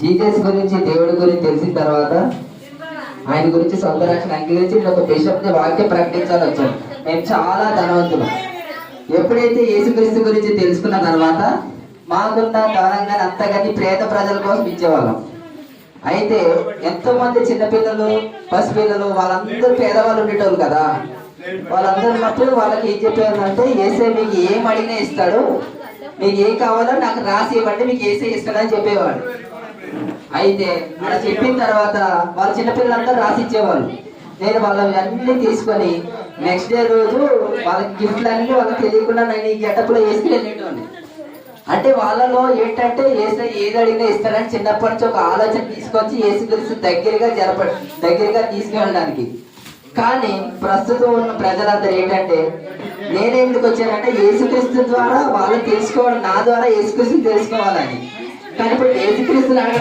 Jesus గురించి, దేవుడి గురించి తెలిసిన తర్వాత ఆయన గురించి సొంత రక్షణ అంగీకరించి నేను ఒక బిషప్ ని వాక్యం ప్రకటించాలని వచ్చాను. మేము చాలా ధనవంతులు. ఎప్పుడైతే యేసుక్రీస్తు గురించి తెలుసుకున్న తర్వాత మాకున్న ధనంగా అంతగాని పేద ప్రజల కోసం ఇచ్చేవాళ్ళం. అయితే ఎంతో మంది చిన్నపిల్లలు, పసిపిల్లలు వాళ్ళందరూ పేదవాళ్ళు ఉండేటోళ్ళు కదా. వాళ్ళందరూ ఉన్నప్పుడు వాళ్ళకి ఏం చెప్పేవాళ్ళంటే, ఏసే మీకు ఏం అడిగినా ఇస్తాడు, మీకు ఏం కావాలో నాకు రాసి ఇవ్వండి, మీకు ఏసే ఇస్తాడని చెప్పేవాడు. అయితే అలా చెప్పిన తర్వాత వాళ్ళ చిన్నపిల్లలందరూ రాసి ఇచ్చేవాళ్ళు. నేను వాళ్ళని అన్ని తీసుకొని నెక్స్ట్ డే రోజు వాళ్ళకి గిఫ్ట్లు అన్ని వాళ్ళకి తెలియకుండా నేను ఈ గెటప్లో వేసుకుని వెళ్ళేటోని. అంటే వాళ్ళలో ఏంటంటే ఏది అడిగినా ఇస్తాడని చిన్నప్పటి నుంచి ఒక ఆలోచన తీసుకొచ్చి యేసుక్రీస్తు దగ్గరగా తీసుకెళ్ళడానికి. కానీ ప్రస్తుతం ఉన్న ప్రజలందరూ ఏంటంటే, నేను ఎందుకు వచ్చానంటే యేసుక్రీస్తు ద్వారా వాళ్ళు తెలుసుకోవాలి, నా ద్వారా యేసుక్రీస్తు తెలుసుకోవాలని. కానీ ఇప్పుడు యేసుక్రీస్తు